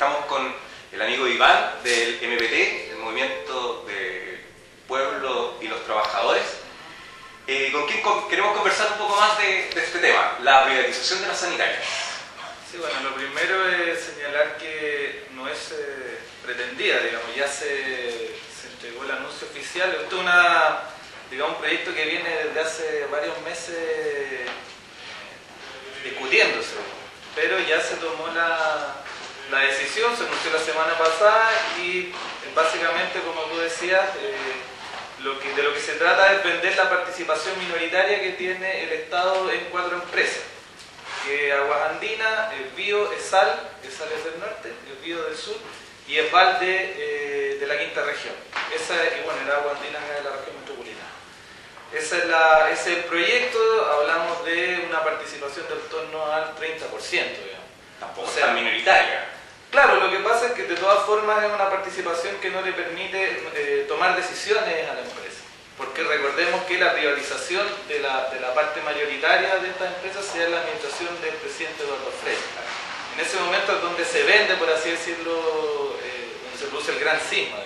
Estamos con el amigo Iván del MPT, el Movimiento del Pueblo y los Trabajadores, con quien queremos conversar un poco más de este tema, la privatización de las sanitarias. Sí, bueno, lo primero es señalar que no es pretendida, digamos, ya se entregó el anuncio oficial. Esto es un proyecto que viene desde hace varios meses discutiéndose, pero ya se tomó la decisión, se anunció la semana pasada y básicamente, como tú decías, de lo que se trata es vender la participación minoritaria que tiene el Estado en 4 empresas. Que Aguas Andinas, ESBio, ESAL es del norte, ESBio del sur y ESVAL de la quinta región. El Aguas Andinas es de la región metropolitana. Ese es el proyecto. Hablamos de una participación del torno al 30%, digamos. Tampoco tan minoritaria. Claro, lo que pasa es que de todas formas es una participación que no le permite tomar decisiones a la empresa. Porque recordemos que la privatización de la parte mayoritaria de estas empresas se da en la administración del presidente Eduardo Frei. En ese momento es donde se vende, por así decirlo, donde se produce el gran cisma.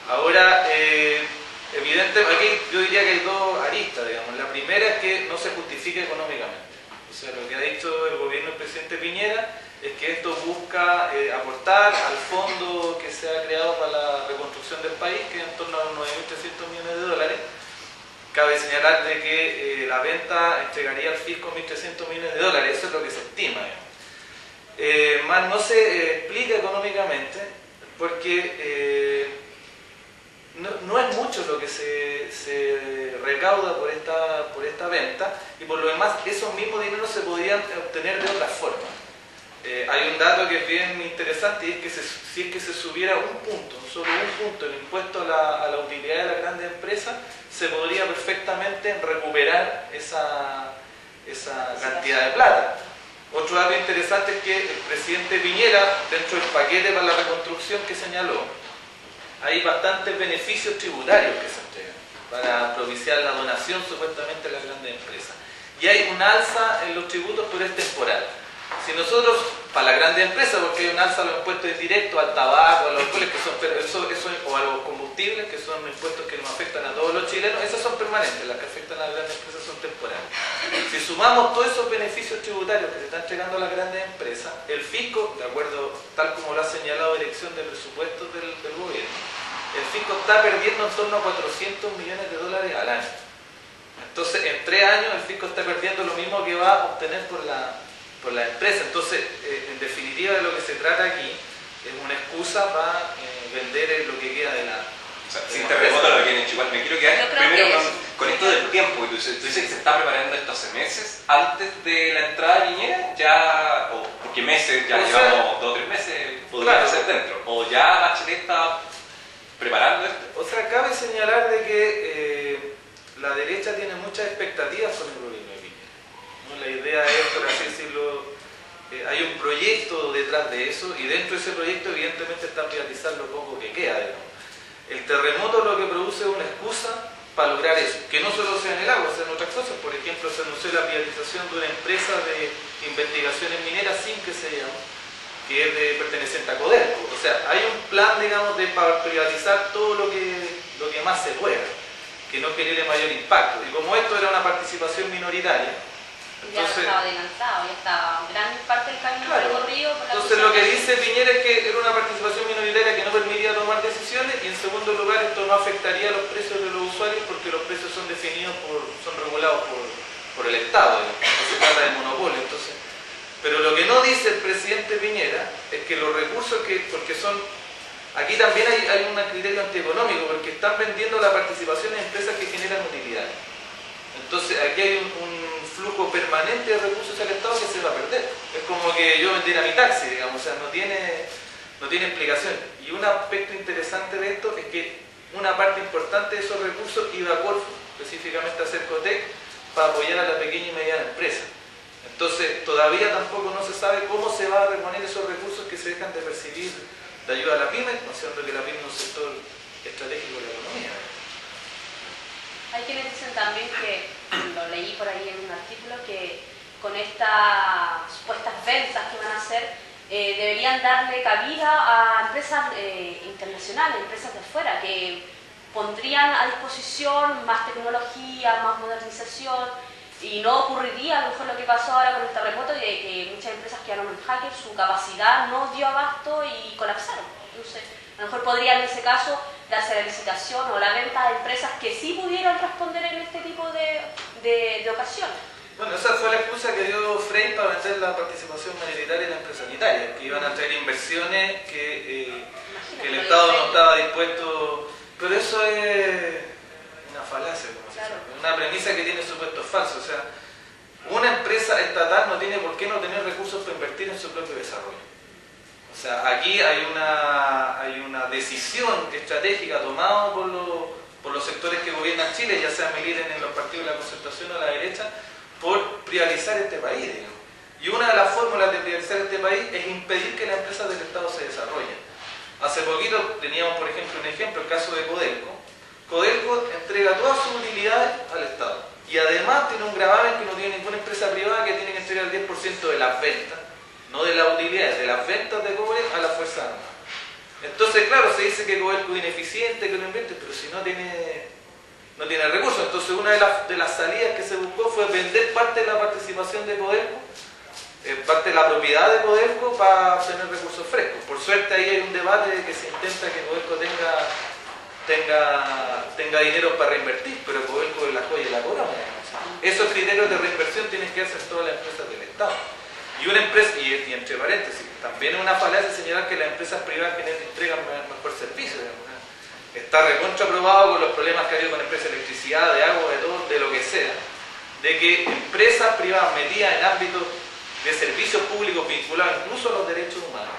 Ahora, evidentemente, aquí yo diría que hay dos aristas, digamos. La primera es que no se justifica económicamente. O sea, lo que ha dicho el gobierno del presidente Piñera es que esto busca aportar al fondo que se ha creado para la reconstrucción del país, que es en torno a unos 9.300 millones de dólares. Cabe señalar de que la venta entregaría al fisco 1.300 millones de dólares, eso es lo que se estima. Más no se explica económicamente, porque no es mucho lo que se recauda por esta venta, y por lo demás esos mismos dineros se podrían obtener de otra forma. Hay un dato que es bien interesante, y es que si es que se subiera solo un punto, el impuesto a la utilidad de las grandes empresas, se podría perfectamente recuperar esa cantidad de plata. Otro dato interesante es que el presidente Piñera, dentro del paquete para la reconstrucción que señaló, hay bastantes beneficios tributarios que se entregan para propiciar la donación supuestamente a las grandes empresas. Y hay un alza en los tributos, pero es temporal. Si nosotros, para las grandes empresas, porque hay un alza a los impuestos indirectos, al tabaco, a los alcoholes, o a los combustibles, que son impuestos que nos afectan a todos los chilenos, esas son permanentes, las que afectan a las grandes empresas son temporales. Si sumamos todos esos beneficios tributarios que se están entregando a las grandes empresas, el fisco, de acuerdo, tal como lo ha señalado la Dirección de Presupuestos del gobierno, el fisco está perdiendo en torno a 400 millones de dólares al año. Entonces, en 3 años el fisco está perdiendo lo mismo que va a obtener por la empresa. Entonces, en definitiva, de lo que se trata aquí es una excusa para vender lo que queda de la... O sea, sin terremoto lo que han hecho igual. Me quiero quedar primero con esto del tiempo. Tú dices que se está preparando esto hace meses, antes de la entrada de Piñera, porque meses, ya llevamos 2 o 3 meses, podría ser dentro. O ya Bachelet está preparando esto. O sea, cabe señalar de que la derecha tiene muchas expectativas con el gobierno de Piñera, ¿no? La idea es, por así decirlo, hay un proyecto detrás de eso, y dentro de ese proyecto evidentemente está privatizar lo poco que queda, digamos. El terremoto lo que produce es una excusa para lograr eso, que no solo sea en el agua, sean otras cosas. Por ejemplo, se anunció la privatización de una empresa de investigaciones mineras sin que se llame, que es perteneciente a Codelco. O sea, hay un plan, digamos, para privatizar todo lo que más se pueda, que no genere mayor impacto. Y como esto era una participación minoritaria, entonces, ya estaba adelantado, ya estaba gran parte del camino recorrido. Entonces lo que dice Piñera es que era una participación minoritaria que no permitía tomar decisiones, y en segundo lugar esto no afectaría los precios de los usuarios, porque los precios son definidos son regulados por el Estado, no se trata de monopolio. Entonces, pero lo que no dice el presidente Piñera es que los recursos aquí también hay un criterio antieconómico, porque están vendiendo la participación en empresas que generan utilidades. Entonces aquí hay un flujo permanente de recursos al Estado que se va a perder. Es como que yo vendiera mi taxi, digamos, o sea, no tiene explicación. Y un aspecto interesante de esto es que una parte importante de esos recursos iba a Corfo, específicamente a Cercotec, para apoyar a la pequeña y mediana empresa. Entonces todavía tampoco no se sabe cómo se va a reponer esos recursos que se dejan de percibir de ayuda a la pyme, considerando que la pyme es un sector estratégico de la economía. Hay quienes dicen también que, lo leí por ahí en un artículo, que con estas supuestas ventas que van a hacer, deberían darle cabida a empresas internacionales, empresas de afuera, que pondrían a disposición más tecnología, más modernización, y no ocurriría a lo mejor lo que pasó ahora con el terremoto, de que muchas empresas quedaron en jaque, su capacidad no dio abasto y colapsaron. Entonces, a lo mejor podría en ese caso darse la licitación o la venta a empresas que sí pudieran responder en este tipo de ocasiones. Bueno, esa fue la excusa que dio Frey para vender la participación mayoritaria en la empresa sanitaria, que iban a traer inversiones que el Estado no estaba dispuesto. Pero eso es una falacia, como se llama, una premisa que tiene supuestos falsos. O sea, una empresa estatal no tiene por qué no tener recursos para invertir en su propio desarrollo. O sea, aquí hay una decisión estratégica tomada por los sectores que gobiernan Chile, ya sea militen en los partidos de la concertación o la derecha, por privatizar este país, digamos. Y una de las fórmulas de privatizar este país es impedir que las empresas del Estado se desarrollen. Hace poquito teníamos, por ejemplo, el caso de Codelco. Codelco entrega todas sus utilidades al Estado. Y además tiene un gravamen que no tiene ninguna empresa privada, que tiene que entregar el 10% de las ventas, no de las utilidades, de las ventas de cobre a la Fuerza Armada. Entonces, claro, se dice que Codelco es ineficiente, que no invierte, pero si no tiene recursos. Entonces, una de las salidas que se buscó fue vender parte de la participación de Codelco, parte de la propiedad de Codelco, para obtener recursos frescos. Por suerte ahí hay un debate de que se intenta que Codelco tenga dinero para reinvertir, pero Codelco es la joya de la corona. Esos criterios de reinversión tienen que hacer todas las empresas del Estado. Y una empresa, y entre paréntesis, también es una falacia señalar que las empresas privadas entregan mejor servicio. Está recontra probado con los problemas que ha habido con empresas de electricidad, de agua, de todo, de lo que sea, de que empresas privadas metidas en ámbitos de servicios públicos vinculados incluso a los derechos humanos,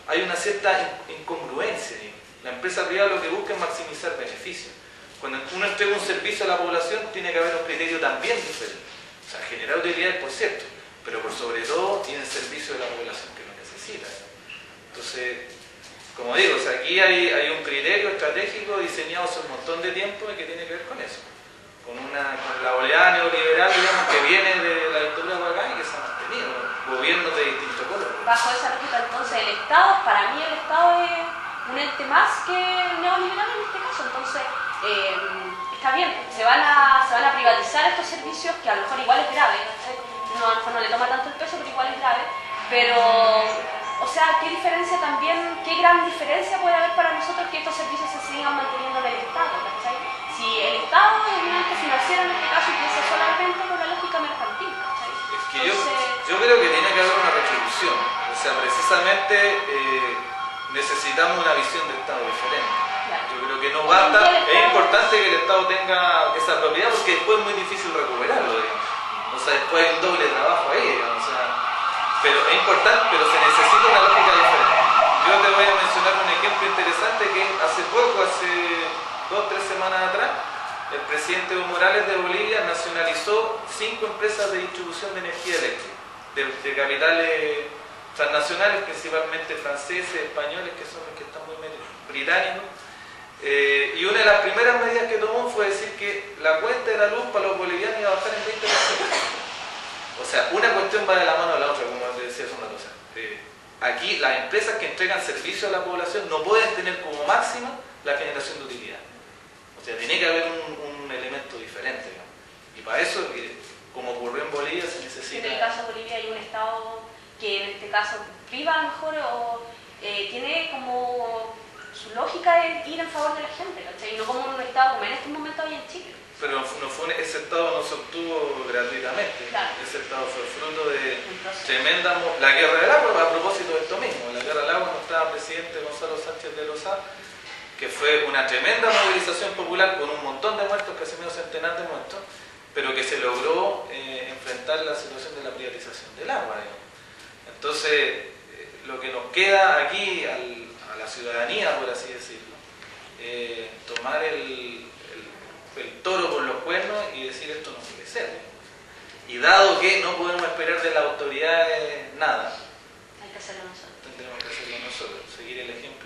hay una cierta incongruencia. La empresa privada lo que busca es maximizar beneficios. Cuando uno entrega un servicio a la población, tiene que haber un criterio también diferente. O sea, generar utilidades, por cierto, pero por sobre todo tiene servicio de la población que lo necesita. Entonces, como digo, o sea, aquí hay un criterio estratégico diseñado hace un montón de tiempo y que tiene que ver con eso. Con la oleada neoliberal, digamos, que viene de la dictadura de Huacán y que se ha mantenido. Gobiernos de distintos colores. Bajo esa lógica, entonces, el Estado, para mí el Estado es un ente más que neoliberal en este caso. Entonces, está bien, se van a privatizar estos servicios, que a lo mejor igual es grave, no, a lo mejor no le toma tanto el peso, pero igual es grave. Pero, o sea, ¿qué diferencia también, qué gran diferencia puede haber para nosotros que estos servicios se sigan manteniendo en el Estado? ¿Cachai? Si el Estado es un ente financiero en este caso y piensa solamente con la lógica mercantil, ¿cachai? Es que yo creo que tiene que haber una retribución. O sea, precisamente necesitamos una visión de Estado diferente. Claro. Yo creo que no basta, es importante que el Estado tenga esa propiedad porque después es muy difícil recuperarlo, digamos. O sea, después hay un doble trabajo ahí, digamos. O sea, pero es importante, pero se necesita una lógica diferente. Yo te voy a mencionar un ejemplo interesante que hace poco, hace 2 o 3 semanas atrás, el presidente Evo Morales de Bolivia nacionalizó 5 empresas de distribución de energía eléctrica, de capitales transnacionales, principalmente franceses, españoles, que son los que están muy metidos, británicos. Y una de las primeras medidas que tomó fue decir que la cuenta de la luz para los bolivianos iba a bajar en 20%. O sea, una cuestión va de la mano a la otra, como te decía hace una cosa. Aquí las empresas que entregan servicio a la población no pueden tener como máxima la generación de utilidad. O sea, tiene que haber un elemento diferente, ¿no? Y para eso, como ocurrió en Bolivia, se necesita... En el caso de Bolivia hay un Estado que en este caso priva mejor o tiene como... Su lógica es ir en favor de la gente, ¿cachai? Y no como un Estado como en este momento hay en Chile. Pero ese Estado no se obtuvo gratuitamente. Claro. Ese Estado fue fruto de tremenda... La guerra del agua, a propósito de esto mismo. La guerra del agua no estaba presidente Gonzalo Sánchez de Lozada, que fue una tremenda movilización popular con un montón de muertos, casi medio centenar de muertos, pero que se logró enfrentar la situación de la privatización del agua, digamos. Entonces, lo que nos queda aquí a la ciudadanía, por así decirlo, tomar el toro por los cuernos y decir esto no puede ser. Y dado que no podemos esperar de las autoridades nada, hay que hacerlo nosotros. Tendremos que hacerlo nosotros, seguir el ejemplo